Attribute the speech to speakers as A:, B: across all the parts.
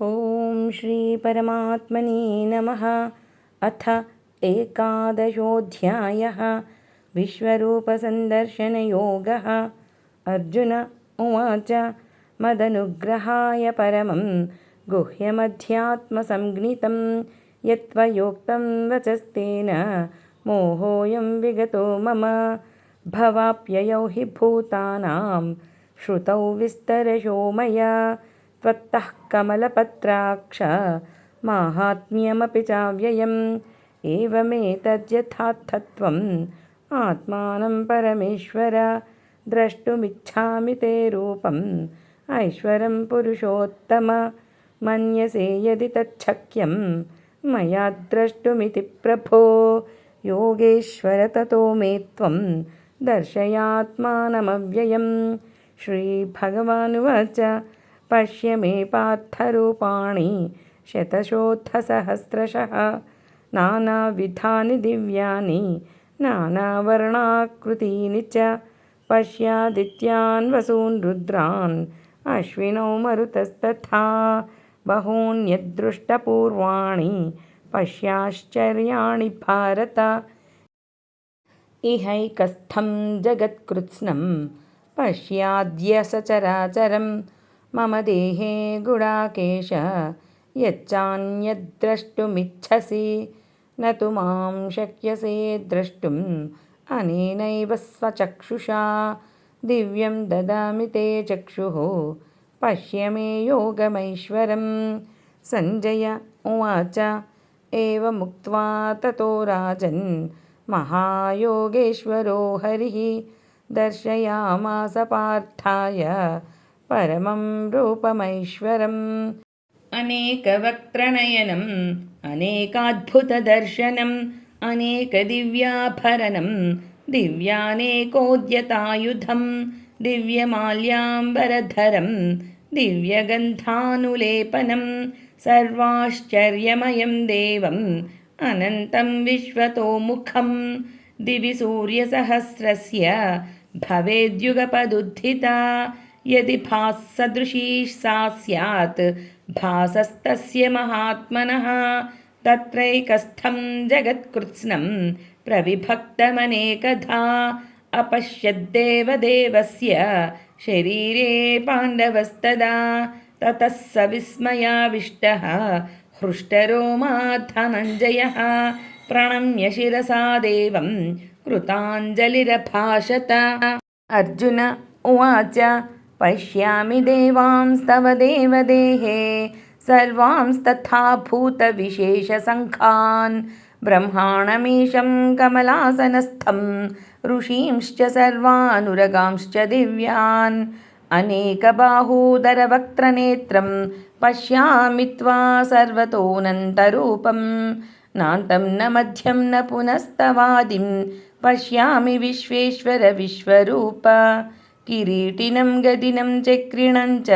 A: ॐ श्री परमात्मने नमः। अथ एकादशोऽध्यायः। विश्वरूपसन्दर्शनयोगः। अर्जुन उवाच मदनुग्रहाय परमं गुह्यमध्यात्मसंज्ञितं यत्त्वयोक्तं वचस्तेन मोहोऽयं विगतो मम। भवाप्ययौ हि भूतानां श्रुतौ विस्तरशो मया त्वत्तः कमलपत्राक्ष माहात्म्यमपि चाव्ययम्। एवमेतद्यथार्थत्वम् आत्मानं परमेश्वर द्रष्टुमिच्छामि ते रूपम् ऐश्वरं पुरुषोत्तम। मन्यसे यदि तच्छक्यं मया द्रष्टुमिति प्रभो योगेश्वर ततो मे त्वं दर्शयात्मानमव्ययम्। श्रीभगवानुवाच पश्य मे पार्थरूपाणि शतशोऽथसहस्रशः नानाविधानि दिव्यानि नानावर्णाकृतीनि च। पश्यादित्यान् वसून् रुद्रान् अश्विनौ मरुतस्तथा बहून्यदृष्टपूर्वाणि पश्याश्चर्याणि भारत। इहैकस्थं जगत्कृत्स्नं पश्याद्य सचराचरं मम देहे गुडाकेश यच्चान्यद्द्रष्टुमिच्छसि न तु मां शक्यसे द्रष्टुम् अनेनैव स्वचक्षुषा। दिव्यं ददामि ते चक्षुः पश्य मे योगमैश्वरम्। सञ्जय उवाच एवमुक्त्वा ततो राजन् महायोगेश्वरो हरिः दर्शयामास पार्थाय परमं रूपमैश्वरम्। अनेकवक्त्रनयनम् अनेकाद्भुतदर्शनम् अनेकदिव्याभरणं दिव्यानेकोद्यतायुधं दिव्यमाल्याम्बरधरं दिव्यगन्धानुलेपनं सर्वाश्चर्यमयं देवम् अनन्तं विश्वतोमुखं। दिवि सूर्यसहस्रस्य भवेद्युगपदुत्थिता यदि भाससदृशी सा स्यात् भासस्तस्य महात्मनः। तत्रैकस्थं जगत्कृत्स्नं प्रविभक्तमनेकधा अपश्यद्देवदेवस्य शरीरे पाण्डवस्तदा। ततः स विस्मयाविष्टः हृष्टरोमा धनञ्जयः प्रणम्य शिरसा देवं कृताञ्जलिरभाषत। अर्जुन उवाच पश्यामि देवांस्तव देवदेहे सर्वांस्तथा भूतविशेषसङ्खान् ब्रह्माणमीशं कमलासनस्थं ऋषींश्च सर्वानुरगांश्च दिव्यान् अनेकबाहूदरवक्त्रनेत्रं पश्यामि त्वा सर्वतोऽनन्तरूपं नान्तं न मध्यं न पुनस्तवादिं पश्यामि विश्वेश्वर विश्वरूप। किरीटिनं गदिनं चक्रिणं च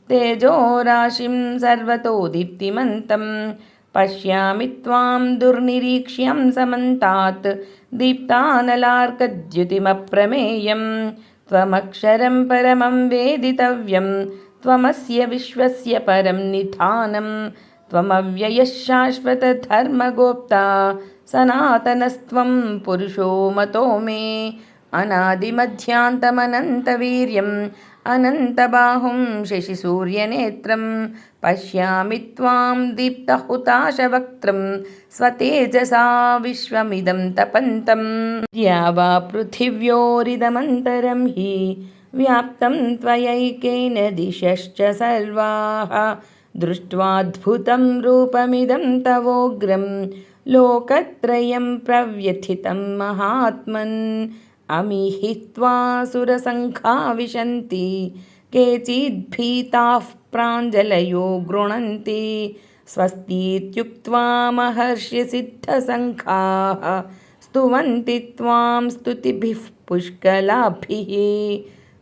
A: तेजोराशिं सर्वतो दीप्तिमन्तं पश्यामि त्वां दुर्निरीक्ष्यं समन्तात् दीप्तानलार्कद्युतिमप्रमेयं। त्वमक्षरं परमं वेदितव्यं त्वमस्य विश्वस्य परं निधानं त्वमव्ययः शाश्वतधर्मगोप्ता सनातनस्त्वं पुरुषो मतो मे। अनादिमध्यान्तमनन्तवीर्यम् अनन्तबाहुं शशिसूर्यनेत्रं पश्यामि त्वां दीप्तहुताशवक्त्रं स्वतेजसा विश्वमिदं तपन्तं। द्यावा पृथिव्योरिदमन्तरं हि व्याप्तं त्वयैकेन दिशश्च सर्वाः दृष्ट्वाद्भुतं रूपमिदं तवोग्रं लोकत्रयं प्रव्यथितं महात्मन्। अमीहि त्वा सुरसङ्घा विशन्ति केचिद्भीताः प्राञ्जलयो गृह्णन्ति स्वस्तीत्युक्त्वा महर्षिसिद्धसङ्घाः स्तुवन्ति त्वां स्तुतिभिः पुष्कलाभिः।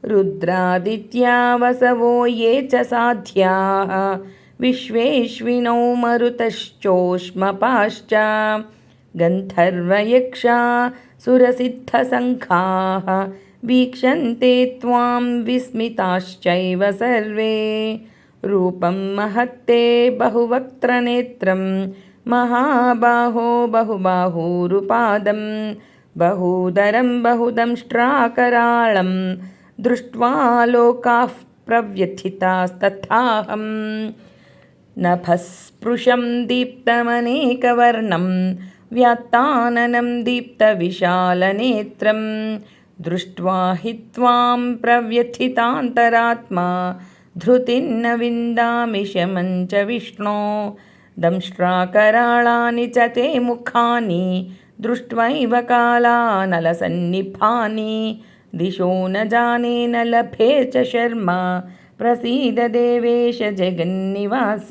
A: रुद्रादित्या वसवो ये च साध्याः विश्वेश्विनौ मरुतश्चोष्मपाश्च गन्धर्वयक्षा सुरसिद्धसङ्घाः वीक्षन्ते त्वां विस्मिताश्चैव सर्वे। रूपं महत्ते बहुवक्त्रनेत्रं महाबाहो बहुबाहूरुपादं बहूदरं बहुदंष्ट्राकराळं दृष्ट्वा लोकाः प्रव्यथितास्तथाहं नभःस्पृशं दीप्तमनेकवर्णं व्यात्ताननं दीप्तविशालनेत्रं दृष्ट्वा हि त्वां प्रव्यथितान्तरात्मा धृतिर्न विन्दामि शमं च विष्णो दंष्ट्राकराळानि च ते मुखानि दृष्ट्वैव कालानलसन्निभानि दिशो न जाने न लभे च शर्मा प्रसीद देवेश जगन्निवास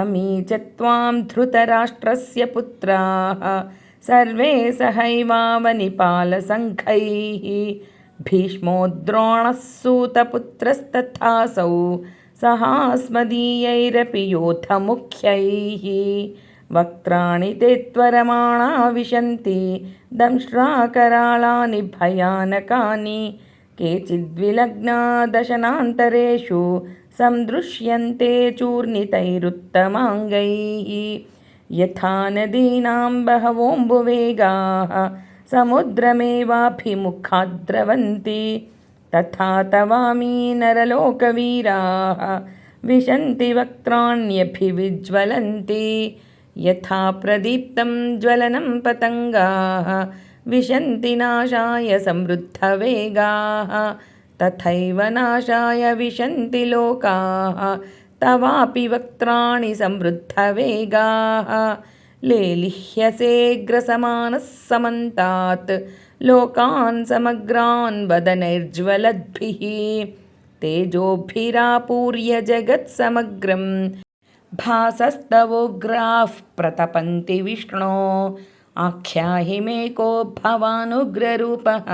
A: अमी च त्वां धृतराष्ट्रस्य पुत्राः सर्वे सहैवावनिपालसङ्घैः भीष्मो द्रोणः सूतपुत्रस्तथासौ सहास्मदीयैरपि योधमुख्यैः वक्त्राणि ते त्वरमाणा विशन्ति दंष्ट्राकराळानि भयानकानि केचिद्विलग्ना दशनान्तरेषु सन्दृश्यन्ते चूर्णितैरुत्तमाङ्गैः यथा नदीनां बहवोऽम्बुवेगाः समुद्रमेवाभिमुखाद्रवन्ति तथा तवामी नरलोकवीराः विशन्ति वक्त्राण्यभिविज्वलन्ति यथा प्रदीप्तं ज्वलनं पतङ्गाः विशन्ति नाशाय समृद्धवेगाः तथैव नाशाय विशन्ति लोकाः तवापि वक्त्राणि समृद्धवेगाः लेलिह्यसेऽग्रसमानः समन्तात् लोकान् समग्रान् वदनैर्ज्वलद्भिः तेजोभिरापूर्य जगत्समग्रं भासस्तवोग्राः प्रतपन्ति विष्णो आख्याहि मे को भवानुग्ररूपः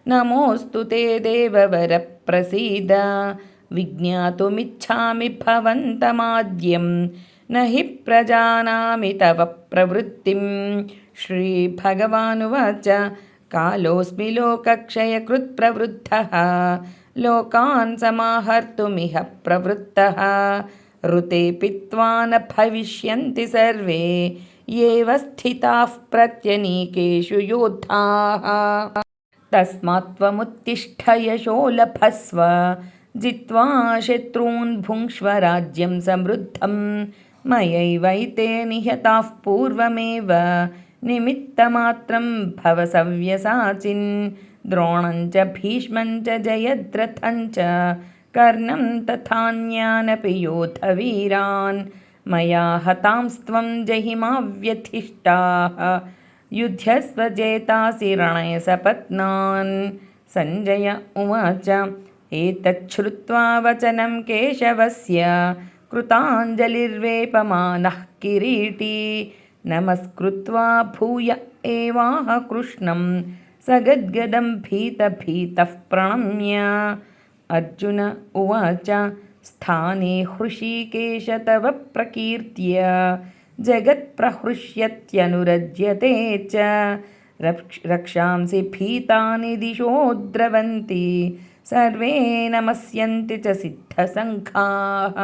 A: नमोऽस्तु ते देववर प्रसीद विज्ञातुमिच्छामि भवन्तमाद्यं न हि प्रजानामि तव प्रवृत्तिं श्रीभगवानुवाच कालोऽस्मि लोकक्षयकृत् प्रवृद्धः लोकान् समाहर्तुमिह प्रवृत्तः ऋतेऽपि त्वा न भविष्यन्ति सर्वे येव स्थिताः प्रत्यनीकेषु योद्धाः तस्मात् त्वमुत्तिष्ठ यशो लभस्व जित्वा शत्रून् भुङ्क्ष्व राज्यं समृद्धं मयैवैते निहताः पूर्वमेव निमित्तमात्रं भव सव्यसाचिन् द्रोणं च भीष्मं च जयद्रथं च कर्णं तथान्यानपि योधवीरान् मया हतांस्त्वं जहिमा व्यथिष्टाः युध्यस्व जेतासि रणे सपत्नान् सञ्जय उवाच एतच्छ्रुत्वा वचनं केशवस्य कृताञ्जलिर्वेपमानः किरीटी नमस्कृत्वा भूय एवाह कृष्णं सगद्गदं भीतः प्रणम्य अर्जुन उवाच स्थाने हृषीकेश तव प्रकीर्त्य जगत्प्रहृष्यत्यनुरज्यते च रक्षांसि भीतानि दिशो द्रवन्ति सर्वे नमस्यन्ति च सिद्धसङ्घाः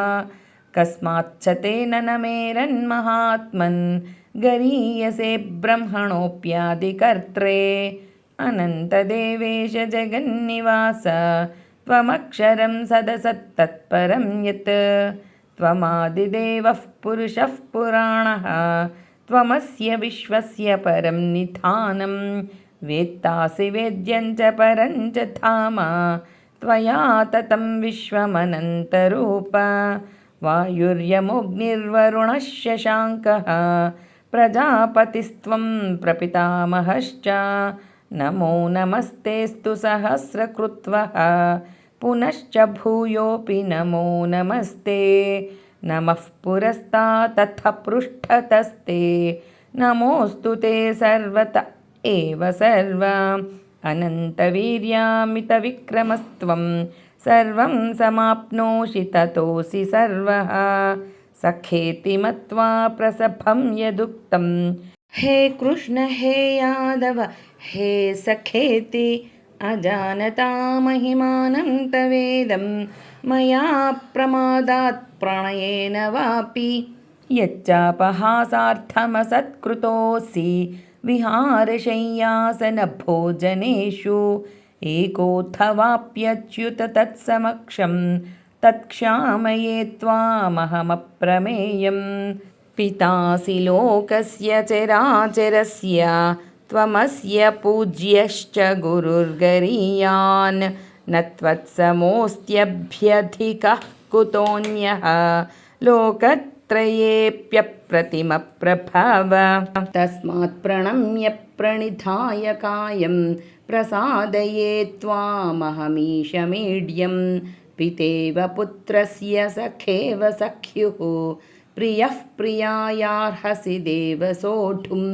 A: कस्माच्च तेन न मेरन्महात्मन् गरीयसे ब्रह्मणोऽप्यादिकर्त्रे अनन्तदेवेश जगन्निवास त्वमक्षरं सदसत्तत्परं यत् त्वमादिदेवः पुरुषः पुराणः त्वमस्य विश्वस्य परं निधानं वेत्तासि वेद्यं च परं च धाम त्वया ततं विश्वमनन्तरूप वायुर्यमोऽग्निर्वरुणः शशाङ्कः प्रजापतिस्त्वं प्रपितामहश्च नमो नमस्तेऽस्तु सहस्रकृत्वः पुनश्च भूयोऽपि नमो नमस्ते नमः पुरस्तात् ततः पृष्ठतस्ते नमोऽस्तु ते सर्वत एव सर्व अनन्तवीर्यामितविक्रमस्त्वं सर्वं समाप्नोषि ततोऽसि सर्वः सखेति मत्वा प्रसभं यदुक्तं हे कृष्ण हे यादव हे सखेति अजानता महिमानं तवेदं मया प्रमादात् प्रणयेन वापि यच्चापहासार्थमसत्कृतोऽसि विहारशय्यासनभोजनेषु एकोऽथवाप्यच्युत तत्समक्षं तत्क्षामये त्वामहमप्रमेयम् पितासि लोकस्य चराचरस्य त्वमस्य पूज्यश्च गुरुर्गरीयान् न त्वत्समोऽस्त्यभ्यधिकः कुतोऽन्यः लोकत्रयेऽप्यप्रतिमप्रभव तस्मात् प्रणम्य प्रणिधाय कायं प्रसादये त्वामहमीशमीड्यं पितेव पुत्रस्य सखेव सख्युः प्रियः प्रियायार्हसि देव सोढुम्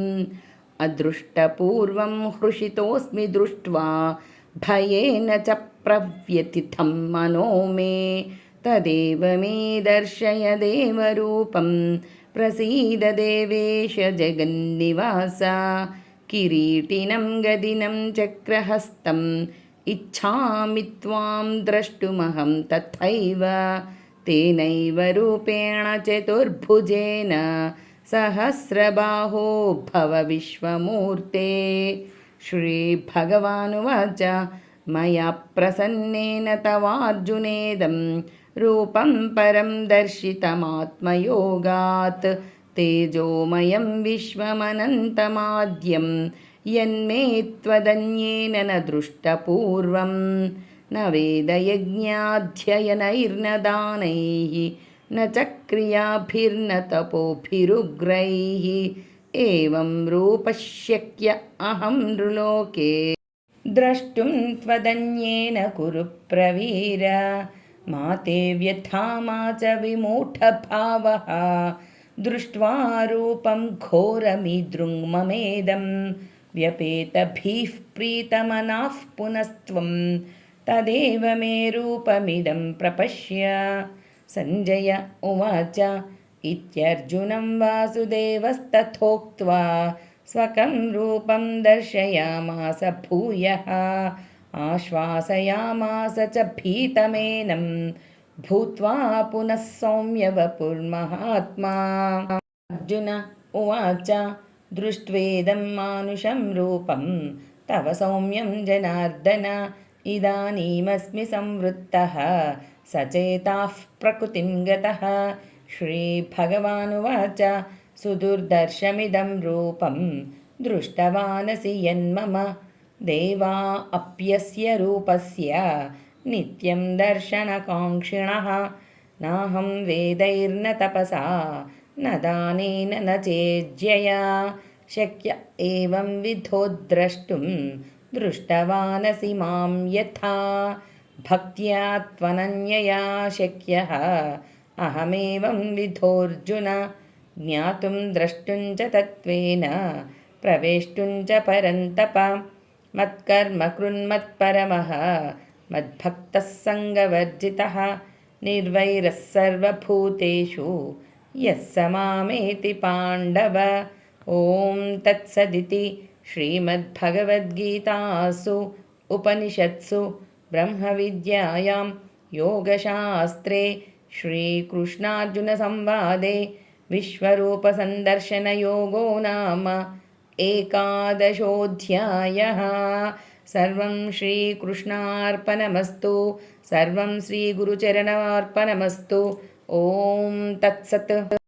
A: अदृष्टपूर्वं हृषितोऽस्मि दृष्ट्वा भयेन च प्रव्यथितं मनो मे तदेव मे दर्शय देवरूपं प्रसीद देवेश जगन्निवास किरीटिनं गदिनं चक्रहस्तम् इच्छामि त्वां द्रष्टुमहं तथैव तेनैव रूपेण चतुर्भुजेन सहस्रबाहो भव विश्वमूर्ते। श्रीभगवानुवाच मया प्रसन्नेन तवार्जुनेदं रूपं परं दर्शितमात्मयोगात् तेजोमयं विश्वमनन्तमाद्यं यन्मे त्वदन्येन न दृष्टपूर्वं न वेदयज्ञाध्ययनैर्न दानैः न च क्रियाभिर्न तपोभिरुग्रैः एवं रूपशक्य अहं नृलोके द्रष्टुं त्वदन्येन कुरु प्रवीर मा ते व्यथा मा च विमूढभावः दृष्ट्वा रूपं घोरमिदृङ्ममेदं व्यपेतभिः प्रीतमनाः पुनस्त्वं तदेव मे रूपमिदं प्रपश्य। सञ्जय उवाच इत्यर्जुनं वासुदेवस्तथोक्त्वा स्वकं रूपं दर्शयामास भूयः आश्वासयामास च भीतमेनं भूत्वा पुनः सौम्यवपुर्महात्मा। अर्जुन उवाच दृष्ट्वेदं मानुषं रूपं तव सौम्यं जनार्दन इदानीमस्मि संवृत्तः सचेताः प्रकृतिं गतः। श्रीभगवानुवाच सुदुर्दर्शमिदं रूपं दृष्टवानसि यन्मम देवा अप्यस्य रूपस्य नित्यं दर्शनकाङ्क्षिणः नाहं वेदैर्न तपसा न दानेन न चेज्यया शक्य एवं विधो द्रष्टुं दृष्टवानसि मां यथा भक्त्या त्वनन्यया शक्यः अहमेवं विधोऽर्जुन ज्ञातुं द्रष्टुं च तत्त्वेन प्रवेष्टुं च परन्तप मत्कर्म कृन्मत्परमः मद्भक्तः सङ्गवर्जितः निर्वैरः सर्वभूतेषु यः स मामेति पाण्डव। ॐ तत्सदिति श्रीमद्भगवद्गीतासु उपनिषत्सु ब्रह्मविद्यायां योगशास्त्रे श्रीकृष्णार्जुनसंवादे विश्वरूपसन्दर्शनयोगो नाम एकादशोऽध्यायः। सर्वं श्रीकृष्णार्पणमस्तु। सर्वं श्रीगुरुचरणार्पणमस्तु। ॐ तत्सत्।